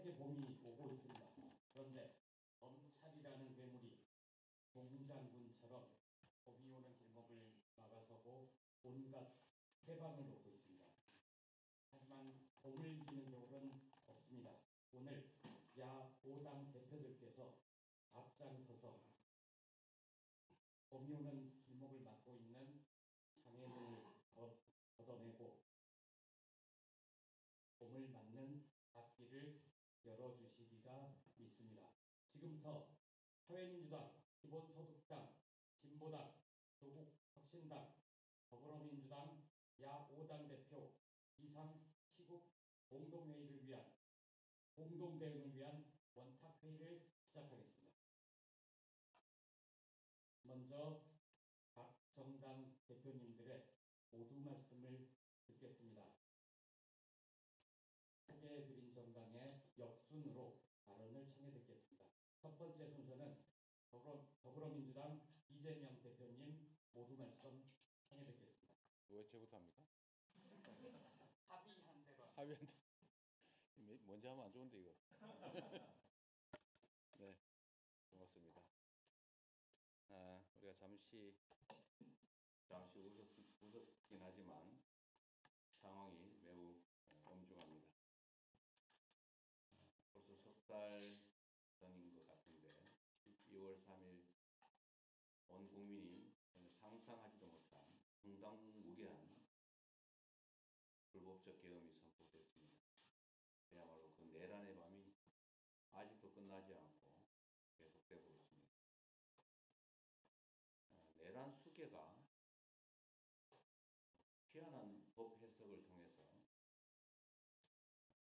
세계 봄이 오고 있습니다. 그런데 검찰이라는 괴물이 동장군처럼 봄이 오는 길목을 막아서고 온갖 해방을 놓고 있습니다. 하지만 봄을 이기는 겨울은 없습니다. 오늘 야5당 대표들께서 앞장서서 봄이 오는 길목을 막고 있는 장애물을 걷어내고 봄을 맞는 앞길을 열어주시리라 믿습니다. 지금부터 사회민주당, 기본소득당, 진보당, 조국혁신당, 더불어민주당, 야5당 대표 비상시국 공동회의를 위한 공동대응을 위한 원탁회의를 시작하겠습니다. 먼저 각 정당 대표님들의 모두 말씀을 듣겠습니다. 소개해드린 정당의 역순으로 발언을 청해 듣겠습니다. 첫 번째 순서는 더불어민주당 이재명 대표님 모두 말씀 청해 듣겠습니다. 왜 제부터 합니까? 합의한 대로. 합의한 대로. 먼저 하면 안 좋은데 이거. 네, 고맙습니다. 우리가 잠시 웃었긴 하지만 상황이 매우 엄중합니다. 벌써 석 달 전인 것 같은데 2월 3일 온 국민이 상상하지도 못한 황당무계한 불법적 계엄이 선포됐습니다. 그야말로 그 내란의 밤이 아직도 끝나지 않고 계속되고 있습니다. 내란 수괴가 희한한 법 해석을 통해서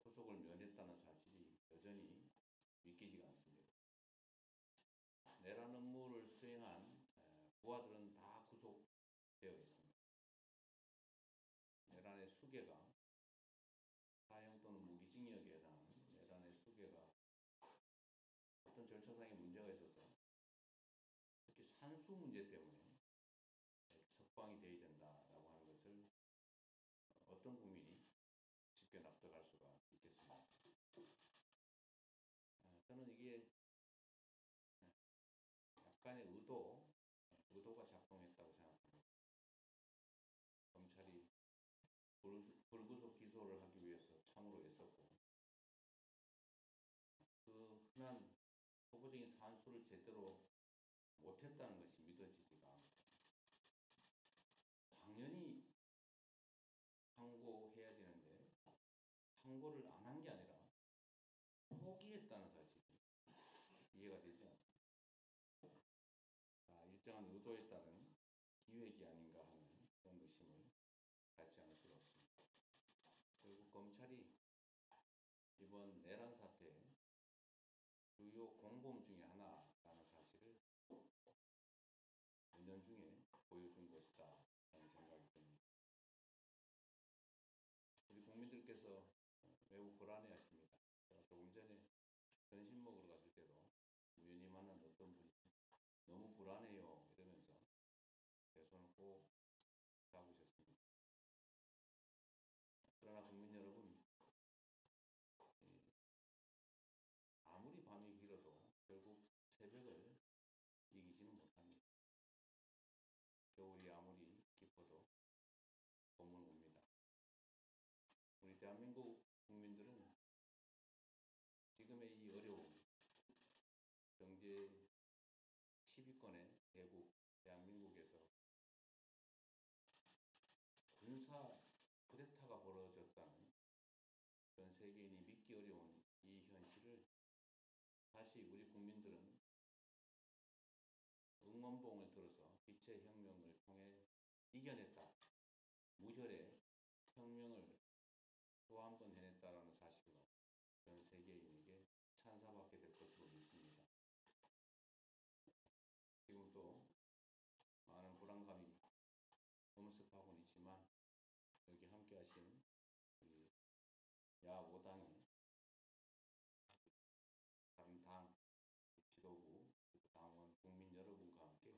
구속을 면했다는 사실이 여전히 믿기지가 않습니다. 내란 업무를 수행한 부하들은 다 구속되어 있습니다. 내란의 수괴가 사형 또는 무기징역에 해당하는 내란의 수괴가 어떤 절차상의 문제가 있어서 특히 산수 문제 때문에 석방이 되어야 된다라고 하는 것을 어떤 국민이 쉽게 납득할 수가 있겠습니다. 저는 이게 약간의 의도가 작동했다고 생각합니다. 검찰이 불구속 기소를 하기 위해서 참으로 애썼고 그 흔한 초보적인 산수를 제대로 못했다는 것이 믿어지지가 않고 당연히 항고해야 되는데 항고를 안 한 게 아니라 포기했다는 사실이 이해가 되지 않습니다. 일정한 의도에 따른 기획이 아닌가 하는 그런 의심을 갖지 않을 수가 없습니다. 결국 검찰이 이번 내란 사태의 주요 공범 중에 하나라는 사실을 은연중에 보여준 것이다 하는 생각이 듭니다. 우리 국민들께서 매우 불안해하십니다. 제가 조금 전에 점심 먹으러 갔을 때도 우연히 만난 어떤 분이 너무 불안해요 이러면서 제 손을 꼭 잡으셨습니다. 그러나 국민 여러분, 아무리 밤이 길어도 결국 새벽을 이기지는 못합니다. 겨울이 아무리 깊어도 봄은 옵니다. 우리 대한민국 국민들은 지금의 이 어려움, 경제 10위권의 대국 대한민국에서 군사 쿠데타가 벌어졌다는 전 세계인이 믿기 어려운 이 현실을 다시 우리 국민들은 응원봉을 들어서 빛의 혁명을 통해 이겨냈다. 무혈의 혁명을 또 한 번 해냈다라는 사실로 전 세계인에게 찬사받게 될 것으로 믿습니다. 지금도 많은 불안감이 엄습하고는 있지만 여기 함께 하신 우리 야5당의 다른 당 지도부, 당원, 국민 여러분과 함께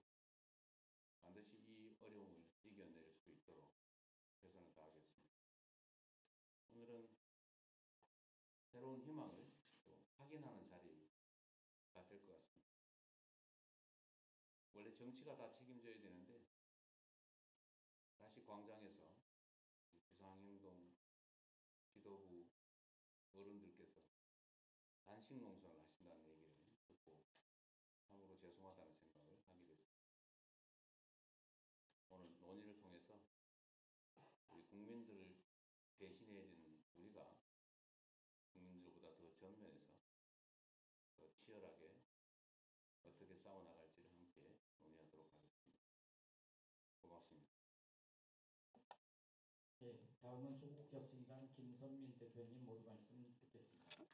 반드시 이 어려움을 이겨낼 수 있도록 최선을 다하겠습니다. 정치가 다 책임져야 되는데 다시 광장에서 비상행동 지도부 어른들께서 단식 농성을 하신다는 얘기를 듣고 참으로 죄송하다는 생각을 하게 됐습니다. 오늘 논의를 통해서 우리 국민들을 대신해야 되는 우리가 국민들보다 더 전면에서 더 치열하게 어떻게 싸워나갈지를 함께 논의하도록 하겠습니다. 고맙습니다. 예, 다음은 조국혁신당 김선민 대표님 모두 말씀 듣겠습니다.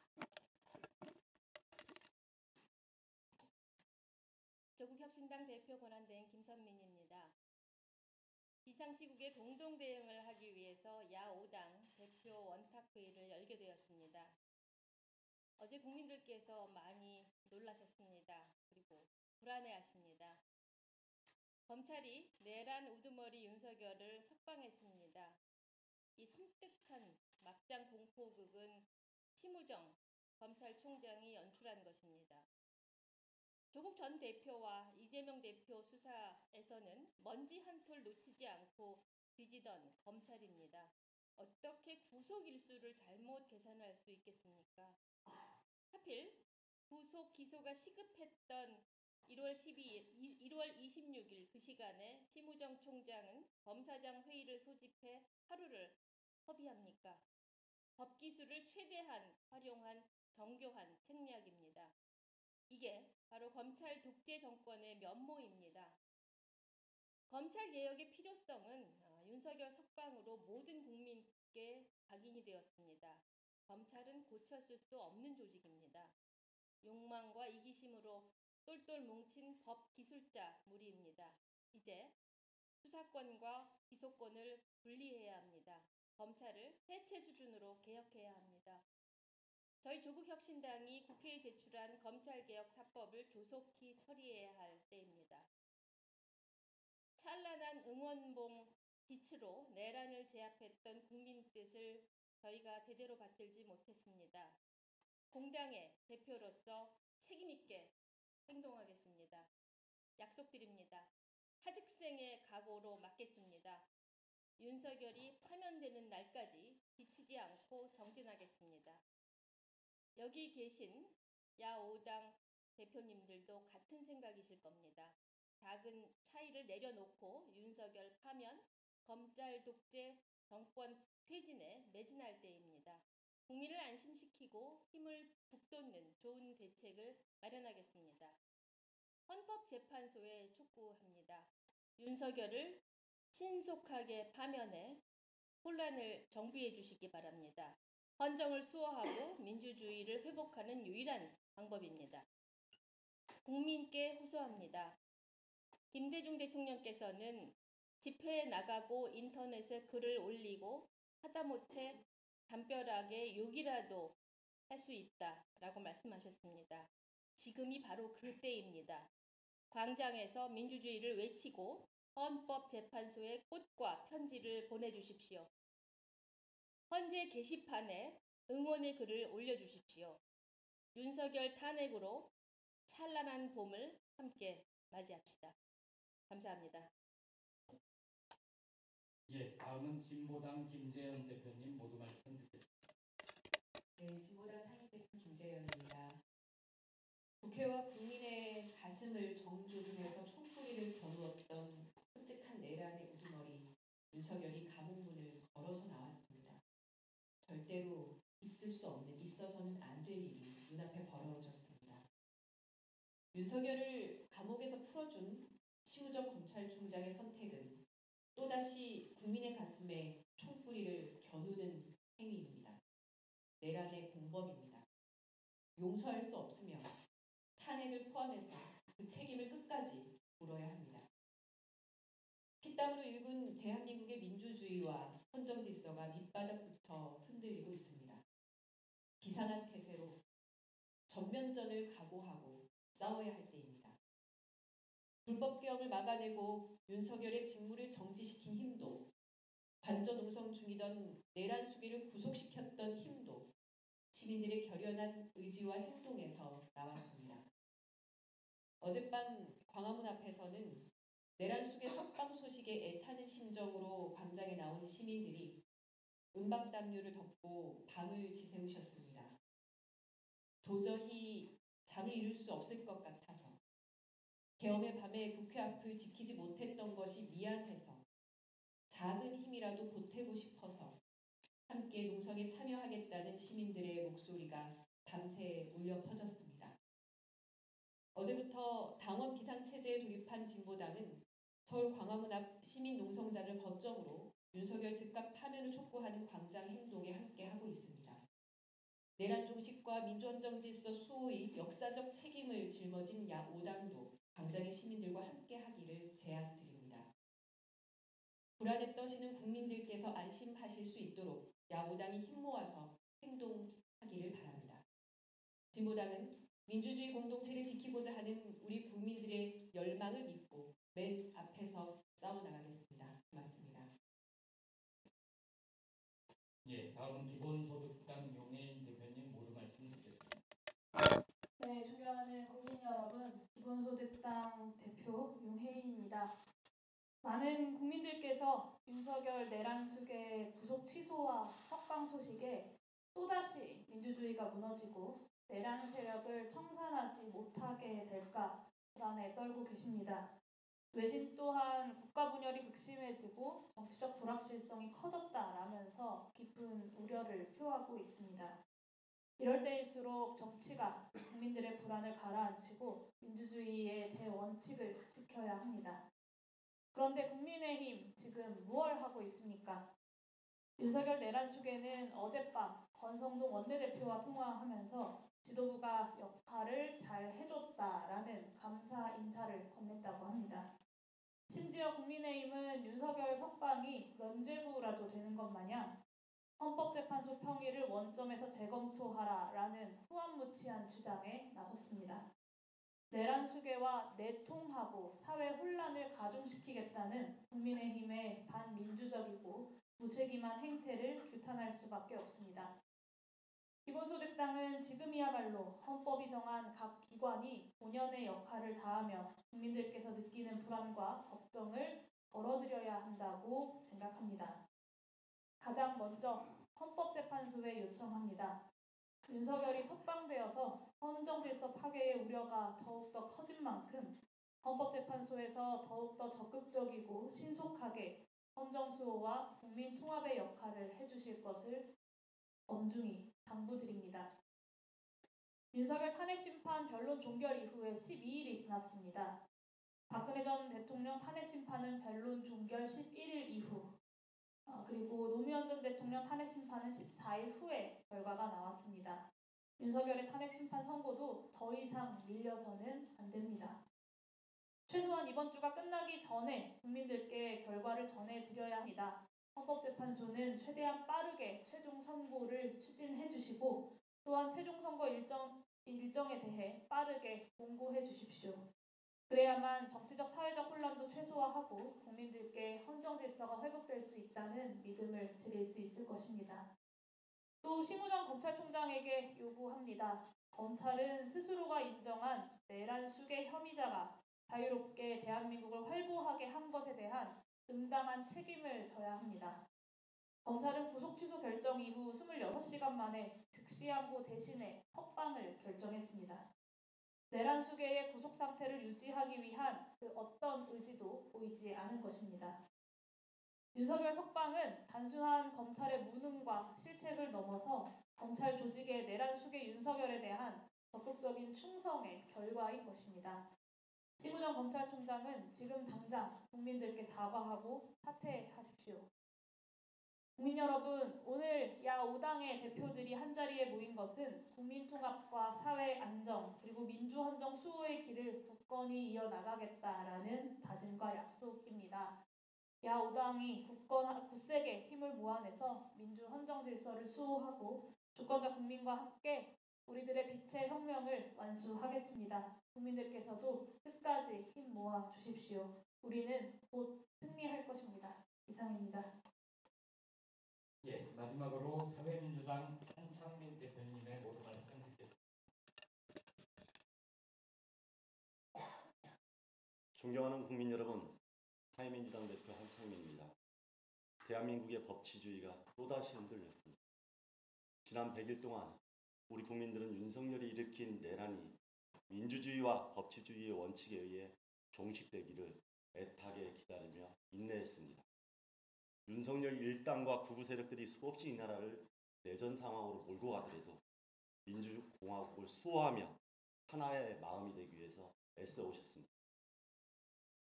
조국혁신당 대표 권한대행 김선민입니다. 비상시국에 공동 대응을 하기 위해서 야5당 대표 원탁회의를 열게 되었습니다. 어제 국민들께서 많이 놀라셨습니다. 그리고 불안해하십니다. 검찰이 내란 우두머리 윤석열을 석방했습니다. 이 섬뜩한 막장 공포극은 심우정 검찰총장이 연출한 것입니다. 조국 전 대표와 이재명 대표 수사에서는 먼지 한 톨 놓치지 않고 뒤지던 검찰입니다. 어떻게 구속 일수를 잘못 계산할 수 있겠습니까? 하필 구속 기소가 시급했던 1월 26일 그 시간에 심우정 총장은 검사장 회의를 소집해 하루를 허비합니까? 법기술을 최대한 활용한 정교한 책략입니다. 이게 바로 검찰 독재 정권의 면모입니다. 검찰 개혁의 필요성은 윤석열 석방으로 모든 국민께 각인이 되었습니다. 검찰은 고쳤을 수 없는 조직입니다. 욕망과 이기심으로 똘똘 뭉친 법 기술자 무리입니다. 이제 수사권과 기소권을 분리해야 합니다. 검찰을 해체 수준으로 개혁해야 합니다. 저희 조국혁신당이 국회에 제출한 검찰개혁 4법을 조속히 처리해야 할 때입니다. 찬란한 응원봉 빛으로 내란을 제압했던 국민 뜻을 저희가 제대로 받들지 못했습니다. 공당의 대표로서 책임있게 행동하겠습니다. 약속드립니다. 하직생의 각오로 맡겠습니다. 윤석열이 파면되는 날까지 지치지 않고 정진하겠습니다. 여기 계신 야5당 대표님들도 같은 생각이실 겁니다. 작은 차이를 내려놓고 윤석열 파면, 검찰 독재 정권 퇴진에 매진할 때입니다. 국민을 안심시키고 힘을 북돋는 좋은 대책을 마련하겠습니다. 헌법재판소에 촉구합니다. 윤석열을 신속하게 파면해 혼란을 정비해 주시기 바랍니다. 헌정을 수호하고 민주주의를 회복하는 유일한 방법입니다. 국민께 호소합니다. 김대중 대통령께서는 집회에 나가고 인터넷에 글을 올리고 하다못해 담벼락에 욕이라도 할 수 있다라고 말씀하셨습니다. 지금이 바로 그때입니다. 광장에서 민주주의를 외치고 헌법재판소에 꽃과 편지를 보내주십시오. 헌재 게시판에 응원의 글을 올려주십시오. 윤석열 탄핵으로 찬란한 봄을 함께 맞이합시다. 감사합니다. 예, 다음은 진보당 김재현 대표님 모두 말씀 듣겠습니다. 네, 진보당 상임대표 김재현입니다. 국회와 국민의 가슴을 정조준해서 총소리를 겨누었던 끔찍한 내란의 우두머리 윤석열이 감옥문을 걸어서 나왔습니다. 절대로 있을 수 없는, 있어서는 안 될 일이 눈앞에 벌어졌습니다. 윤석열을 감옥에서 풀어준 심우정 검찰총장의 선택은 또다시 국민의 가슴에 총뿌리를 겨누는 행위입니다. 내란의 공범입니다. 용서할 수 없으며 탄핵을 포함해서 그 책임을 끝까지 물어야 합니다. 피땀으로 일군 대한민국의 민주주의와 헌정 질서가 밑바닥부터 흔들리고 있습니다. 비상한 태세로 전면전을 각오하고 싸워야 할 때입니다. 불법개혁을 막아내고 윤석열의 직무를 정지시킨 힘도, 관전웅성 중이던 내란 수비를 구속시켰던 힘도 시민들의 결연한 의지와 행동에서 나왔습니다. 어젯밤 광화문 앞에서는 내란 속의 석방 소식에 애타는 심정으로 광장에 나온 시민들이 은박담요를 덮고 밤을 지새우셨습니다. 도저히 잠을 이룰 수 없을 것 같아서, 계엄의 밤에 국회 앞을 지키지 못했던 것이 미안해서, 작은 힘이라도 보태고 싶어서 함께 농성에 참여하겠다는 시민들의 목소리가 밤새 울려 퍼졌습니다. 어제부터 당원 비상체제에 돌입한 진보당은 서울 광화문 앞 시민 농성장을 거점으로 윤석열 즉각 파면을 촉구하는 광장 행동에 함께하고 있습니다. 내란 종식과 민주헌정 질서 수호의 역사적 책임을 짊어진 야5당도 광장의 시민들과 함께하기를 제안드립니다. 불안에 떠시는 국민들께서 안심하실 수 있도록 야5당이 힘 모아서 행동하기를 바랍니다. 진보당은 민주주의 공동체를 지키고자 하는 우리 국민들의 열망을 믿고 맨 앞에서 싸워나가겠습니다. 고맙습니다. 예, 다음은 기본소득당 용해인 대표님 모두 말씀 듣겠습니다. 네, 존경하는 국민 여러분, 기본소득당 대표 용혜인입니다. 많은 국민들께서 윤석열 내란 수계 구속 취소와 석방 소식에 또다시 민주주의가 무너지고 내란 세력을 청산하지 못하게 될까 불안에 떨고 계십니다. 외신 또한 국가 분열이 극심해지고 정치적 불확실성이 커졌다라면서 깊은 우려를 표하고 있습니다. 이럴 때일수록 정치가 국민들의 불안을 가라앉히고 민주주의의 대원칙을 지켜야 합니다. 그런데 국민의힘 지금 무얼 하고 있습니까? 윤석열 내란 수계는 어젯밤 권성동 원내대표와 통화하면서 지도부가 역할을 잘 해줬다라는 감사 인사를 건넸다고 합니다. 심지어 국민의힘은 윤석열 석방이 면죄부라도 되는 것 마냥 헌법재판소 평의를 원점에서 재검토하라라는 후안무치한 주장에 나섰습니다. 내란 수계와 내통하고 사회 혼란을 가중시키겠다는 국민의힘의 반민주적이고 무책임한 행태를 규탄할 수밖에 없습니다. 기본소득당은 지금이야말로 헌법이 정한 각 기관이 본연의 역할을 다하며 국민들께서 느끼는 불안과 걱정을 덜어드려야 한다고 생각합니다. 가장 먼저 헌법재판소에 요청합니다. 윤석열이 석방되어서 헌정질서 파괴의 우려가 더욱더 커진 만큼 헌법재판소에서 더욱더 적극적이고 신속하게 헌정수호와 국민통합의 역할을 해주실 것을 엄중히 당부드립니다. 윤석열 탄핵심판 변론 종결 이후에 12일이 지났습니다. 박근혜 전 대통령 탄핵심판은 변론 종결 11일 이후, 그리고 노무현 전 대통령 탄핵심판은 14일 후에 결과가 나왔습니다. 윤석열의 탄핵심판 선고도 더 이상 밀려서는 안 됩니다. 최소한 이번 주가 끝나기 전에 국민들께 결과를 전해드려야 합니다. 헌법재판소는 최대한 빠르게 최종 선고를 추진해 주시고 또한 최종 선거 일정에 대해 빠르게 공고해 주십시오. 그래야만 정치적 사회적 혼란도 최소화하고 국민들께 헌정 질서가 회복될 수 있다는 믿음을 드릴 수 있을 것입니다. 또 심우정 검찰총장에게 요구합니다. 검찰은 스스로가 인정한 내란 수계 혐의자가 자유롭게 대한민국을 활보하게 한 것에 대한 응당한 책임을 져야 합니다. 검찰은 구속 취소 결정 이후 26시간 만에 즉시항고 대신에 석방을 결정했습니다. 내란 수계의 구속 상태를 유지하기 위한 그 어떤 의지도 보이지 않은 것입니다. 윤석열 석방은 단순한 검찰의 무능과 실책을 넘어서 검찰 조직의 내란 수계 윤석열에 대한 적극적인 충성의 결과인 것입니다. 심우정 검찰총장은 지금 당장 국민들께 사과하고 사퇴하십시오. 국민 여러분, 오늘 야5당의 대표들이 한자리에 모인 것은 국민통합과 사회안정 그리고 민주헌정 수호의 길을 굳건히 이어나가겠다라는 다짐과 약속입니다. 야5당이 굳세게 힘을 모아내서 민주헌정 질서를 수호하고 주권자 국민과 함께 우리들의 빛의 혁명을 완수하겠습니다. 국민들께서도 끝까지 힘 모아 주십시오. 우리는 곧 승리할 것입니다. 이상입니다. 예, 마지막으로 사회민주당 한창민 대표님의 모두 말씀 듣겠습니다. 존경하는 국민 여러분, 사회민주당 대표 한창민입니다. 대한민국의 법치주의가 또다시 흔들렸습니다. 지난 100일 동안 우리 국민들은 윤석열이 일으킨 내란이 민주주의와 법치주의의 원칙에 의해 종식되기를 애타게 기다리며 인내했습니다. 윤석열 일당과 극우 세력들이 수없이 이 나라를 내전 상황으로 몰고 가더라도 민주공화국을 수호하며 하나의 마음이 되기 위해서 애써 오셨습니다.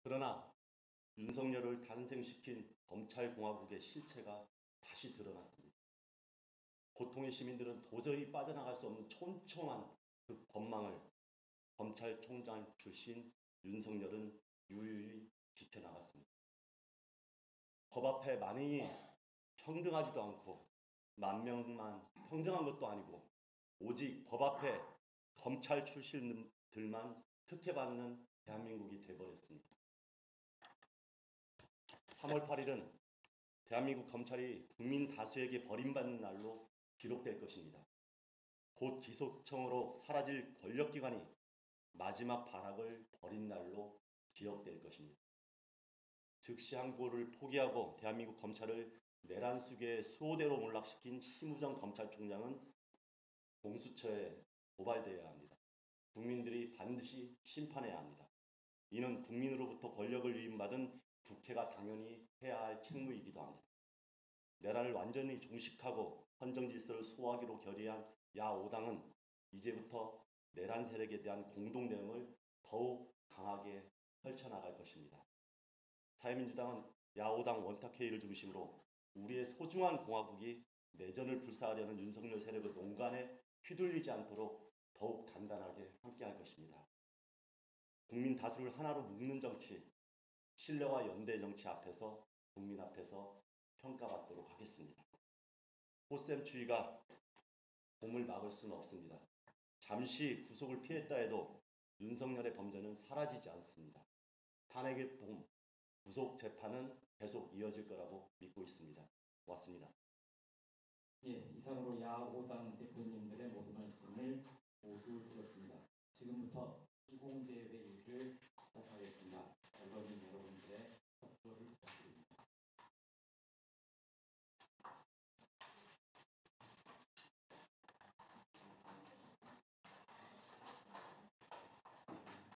그러나 윤석열을 탄생시킨 검찰공화국의 실체가 다시 드러났습니다. 고통의 시민들은 도저히 빠져나갈 수 없는 촘촘한 그 법망을 검찰총장 출신 윤석열은 유유히 지켜나갔습니다. 법 앞에 만인이 평등하지도 않고 만 명만 평등한 것도 아니고 오직 법 앞에 검찰 출신들만 특혜받는 대한민국이 돼버렸습니다. 3월 8일은 대한민국 검찰이 국민 다수에게 버림받는 날로 기록될 것입니다. 곧 기소청으로 사라질 권력기관이 마지막 발악을 벌인 날로 기억될 것입니다. 즉시 항고를 포기하고 대한민국 검찰을 내란 수괴의 수호대로 몰락시킨 심우정 검찰총장은 공수처에 고발되어야 합니다. 국민들이 반드시 심판해야 합니다. 이는 국민으로부터 권력을 위임받은 국회가 당연히 해야 할 책무이기도 합니다. 내란을 완전히 종식하고 헌정질서를 수호하기로 결의한 야5당은 이제부터 내란 세력에 대한 공동대응을 더욱 강하게 펼쳐나갈 것입니다. 사회민주당은 야5당 원탁회의를 중심으로 우리의 소중한 공화국이 내전을 불사하려는 윤석열 세력의 농간에 휘둘리지 않도록 더욱 단단하게 함께할 것입니다. 국민 다수를 하나로 묶는 정치, 신뢰와 연대 정치 앞에서 국민 앞에서 평가받도록 하겠습니다. 호셈추위가 봄을 막을 수는 없습니다. 잠시 구속을 피했다 해도 윤석열의 범죄는 사라지지 않습니다. 탄핵의 봄, 구속 재판은 계속 이어질 거라고 믿고 있습니다. 고맙습니다. 예, 이상으로 야5당 대표님들의 모든 말씀을 모두 들었습니다. 지금부터 비공개 회의를 시작하겠습니다.